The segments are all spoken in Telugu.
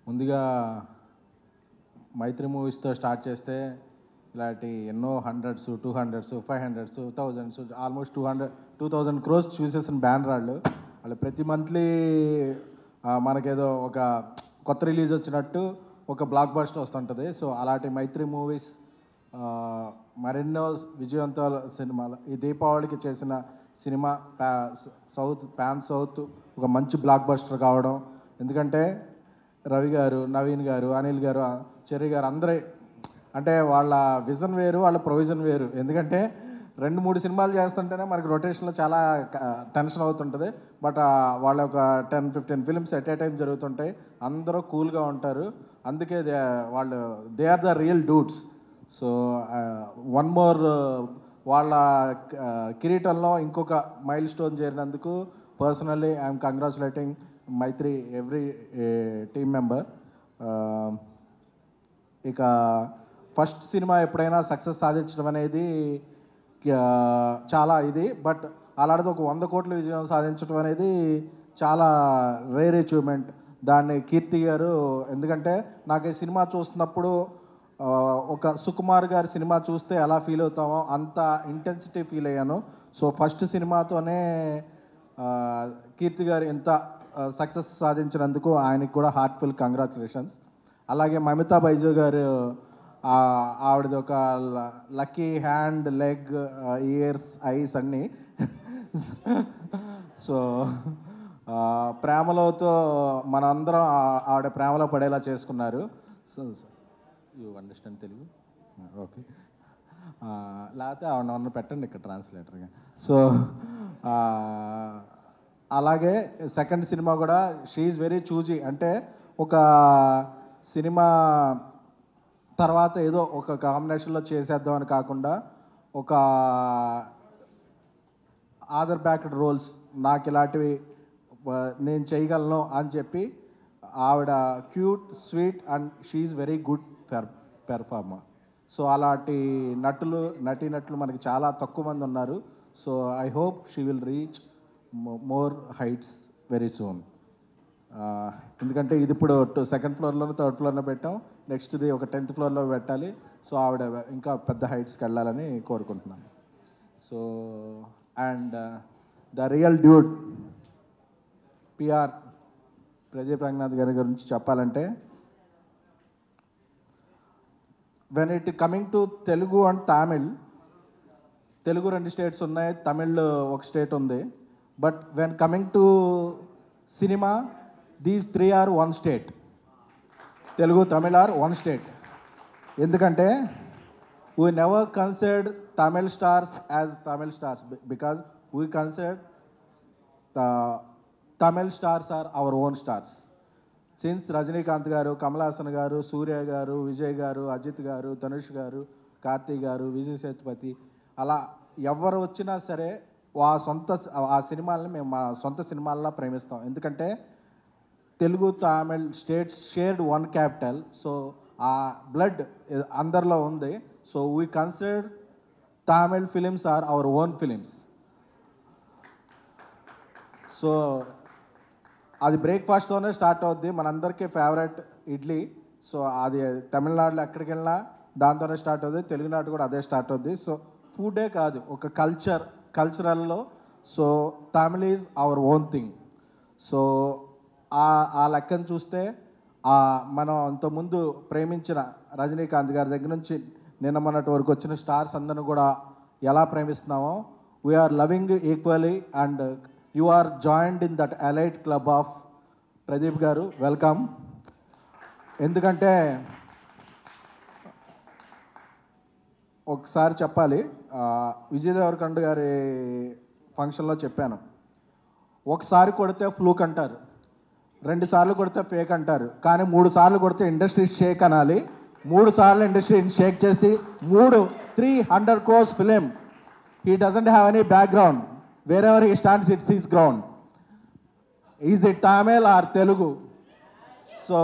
ముందుగా మైత్రి మూవీస్తో స్టార్ట్ చేస్తే ఇలాంటి ఎన్నో 100s 200s 500s 1000s almost 2000 crores చూసేసిన banner వాళ్ళు ప్రతి మంత్లీ మనకేదో ఒక కొత్త రిలీజ్ వచ్చినట్టు ఒక బ్లాక్ బస్టర్ వస్తుంటుంది. సో అలాంటి మైత్రి మూవీస్ మరెన్నో విజయవంతాల సినిమాలు ఈ దీపావళికి చేసిన సినిమా సౌత్ ఒక మంచి బ్లాక్ బస్టర్ కావడం. ఎందుకంటే రవి గారు, నవీన్ గారు, అనిల్ గారు, చెర్రీ గారు అందరూ అంటే వాళ్ళ విజన్ వేరు, వాళ్ళ ప్రొవిజన్ వేరు. ఎందుకంటే 2-3 సినిమాలు చేస్తుంటేనే మనకి రొటేషన్లో చాలా టెన్షన్ అవుతుంటుంది. బట్ వాళ్ళ ఒక 10-15 ఫిల్మ్స్ ఎట్ ఏ టైం జరుగుతుంటాయి. అందరూ కూల్గా ఉంటారు. అందుకే they are the real dudes. So one more వాళ్ళ కిరీటంలో ఇంకొక మైల్ స్టోన్ చేరినందుకు personally I'm congratulating Mythri every team member. ఇక ఫస్ట్ సినిమా ఎప్పుడైనా సక్సెస్ సాధించడం అనేది చాలా ఇది. బట్ అలాంటిది ఒక 100 కోట్ల విజయం సాధించడం అనేది చాలా రేర్ అచీవ్మెంట్. దాన్ని కీర్తి గారు, ఎందుకంటే నాకు ఈ సినిమా చూస్తున్నప్పుడు ఒక సుకుమార్ గారి సినిమా చూస్తే ఎలా ఫీల్ అవుతామో అంత ఇంటెన్సిటీ ఫీల్ అయ్యాను. సో ఫస్ట్ సినిమాతోనే కీర్తి గారు ఎంత సక్సెస్ సాధించినందుకు ఆయనకి కూడా హార్ట్ఫుల్ కంగ్రాచులేషన్స్. అలాగే మమితా బైజు గారు, ఆవిడది ఒక lucky hand, leg, years, ice అన్నీ. సో ప్రేమలోతో మనందరం ఆవిడ ప్రేమలో పడేలా చేసుకున్నారు. So you understand Telugu? Okay. లేకపోతే ఆవిడ నన్ను పెట్టండి ఇక్కడ ట్రాన్స్లేటర్గా. సో అలాగే సెకండ్ సినిమా కూడా షీ ఈజ్ వెరీ చూజీ. అంటే ఒక సినిమా తర్వాత ఏదో ఒక కాంబినేషన్లో చేసేద్దాం అని కాకుండా ఒక ఆదర్ బ్యాక్డ్ రోల్స్, నాకు ఇలాంటివి నేను చేయగలను అని చెప్పి ఆవిడ cute, sweet and she is very good performer. So అలాంటి నటీనటులు మనకి చాలా తక్కువ మంది ఉన్నారు. So I hope she will reach more heights very soon. ఎందుకంటే ఇది ఇప్పుడు 2nd ఫ్లోర్లోనూ 3rd ఫ్లోర్లో పెట్టాం. నెక్స్ట్ది ఒక 10th ఫ్లోర్లో పెట్టాలి. సో ఆవిడ ఇంకా పెద్ద హైట్స్కి వెళ్ళాలని కోరుకుంటున్నాను. So and the real dude P R Pradeep Ranganath గారి గురించి చెప్పాలంటే, when it coming to Telugu and Tamil, Telugu 2 states ఉన్నాయి, తమిళ్ ఒక స్టేట్ ఉంది. But when coming to cinema, these 3 are 1 state. Telugu, Tamil are 1 state. ఎందుకంటే we never considered Tamil stars as Tamil stars because we considered the Tamil stars are our own stars. Since Rajinikanth గారు, కమల్ హాసన్ గారు, సూర్య గారు, విజయ్ గారు, అజిత్ గారు, ధనుష్ గారు, కార్తీ గారు, విజయ్ సేతుపతి, అలా ఎవరు వచ్చినా సరే ఆ సినిమాలని మేము మా సొంత సినిమాల్లా ప్రేమిస్తాం. ఎందుకంటే Telugu, Tamil states shared 1 capital. So ఆ బ్లడ్ అందరిలో ఉంది. So we consider Tamil films are our own films. So అది బ్రేక్ఫాస్ట్తోనే స్టార్ట్ అవుద్ది. మనందరికీ ఫేవరెట్ ఇడ్లీ. సో అది తమిళనాడులో ఎక్కడికి వెళ్ళినా దాంతోనే స్టార్ట్ అవుద్ది. తెలుగునాడు కూడా అదే స్టార్ట్ అవుద్ది. సో ఫుడే కాదు, ఒక కల్చరల్లో so Tamil is our own thing. So ఆ లెక్కను చూస్తే మనం అంతకుముందు ప్రేమించిన రజనీకాంత్ గారి దగ్గర నుంచి నిన్న మొన్నటి వరకు వచ్చిన స్టార్స్ అందరిని కూడా ఎలా ప్రేమిస్తున్నామో, we are loving equally and you are joined in that elite club of Pradeep garu. Welcome. ఎందుకంటే ఒకసారి చెప్పాలి, విజయ్ దేవరకొండ గారి ఫంక్షన్లో చెప్పాను, ఒకసారి కొడితే ఫ్లూక్ అంటారు, 2 సార్లు కొడితే ఫేక్ అంటారు, కానీ 3 సార్లు కొడితే ఇండస్ట్రీ షేక్ అనాలి. 3 సార్లు ఇండస్ట్రీ షేక్ చేసి 300 crores film. He doesn't have any background. Wherever he stands it's his ground. Is it Tamil or Telugu? So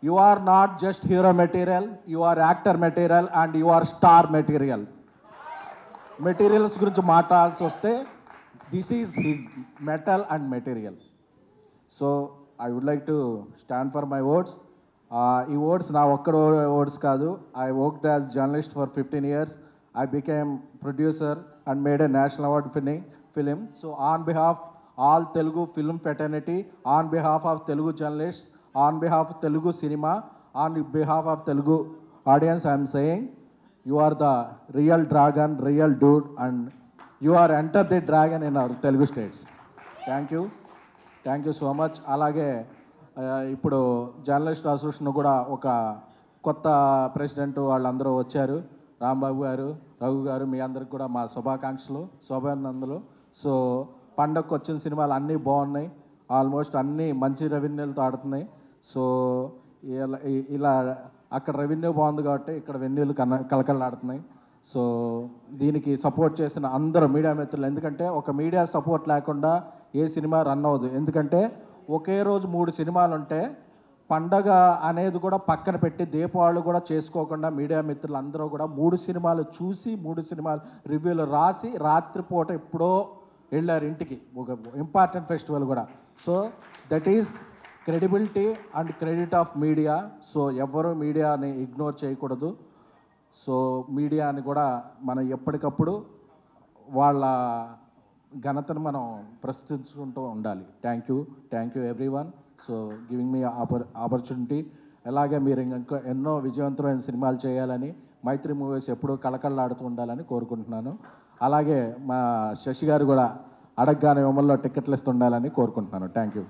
you are not just hero material, you are actor material and you are star material. Materials గురించి మాట్లాడాల్సి వస్తే this is his metal and material. So I would like to stand for my votes. ఈ ఓట్స్ నా ఒక్కడ ఓట్స్ కాదు. I worked as journalist for 15 years. I became producer and made a national award film. So on behalf all Telugu film fraternity, on behalf of Telugu journalists, on behalf of Telugu cinema, on behalf of Telugu audience, I am saying you are the real dragon, real dude, and you are enter the dragon in our Telugu states. Thank you so much. అలాగే ఇప్పుడు జర్నలిస్ట్ అసోసియేషన్ కూడా ఒక కొత్త ప్రెసిడెంట్ వాళ్ళందరూ వచ్చారు. రాంబాబు గారు, రఘు గారు, మీ అందరికి కూడా మా శుభాకాంక్షలు, శుభానందనలు. సో పండగకు వచ్చిన సినిమాలు అన్నీ బాగున్నాయి, ఆల్మోస్ట్ అన్నీ మంచి రెవెన్యూలతో ఆడుతున్నాయి. సో ఇలా అక్కడ రెవెన్యూ బాగుంది కాబట్టి ఇక్కడ వెన్యూలు కలకలాడుతున్నాయి. సో దీనికి సపోర్ట్ చేసిన అందరూ మీడియా మిత్రులు, ఎందుకంటే ఒక మీడియా సపోర్ట్ లేకుండా ఏ సినిమా రన్ అవ్వదు. ఎందుకంటే ఒకే రోజు 3 సినిమాలు ఉంటే పండగ అనేది కూడా పక్కన పెట్టి దీపావళి కూడా చేసుకోకుండా మీడియా మిత్రులు అందరూ కూడా 3 సినిమాలు చూసి 3 సినిమాలు రివ్యూలు రాసి రాత్రిపూట ఎప్పుడో వెళ్ళారు ఇంటికి, ఒక ఇంపార్టెంట్ ఫెస్టివల్ కూడా. So that is credibility and credit of media. So ఎవరు మీడియాని ఇగ్నోర్ చేయకూడదు. సో మీడియాని కూడా మనం ఎప్పటికప్పుడు వాళ్ళ ఘనతను మనం ప్రస్తుతించుకుంటూ ఉండాలి. Thank you everyone. So giving me opportunity. అలాగే మీరు ఇంకా ఎన్నో విజయవంతమైన సినిమాలు చేయాలని, మైత్రి మూవీస్ ఎప్పుడూ కళకళలాడుతూ ఉండాలని కోరుకుంటున్నాను. అలాగే మా శశి గారు కూడా అడగగానే విమల్లో టికెట్లు ఇస్తుండాలని కోరుకుంటున్నాను. Thank you.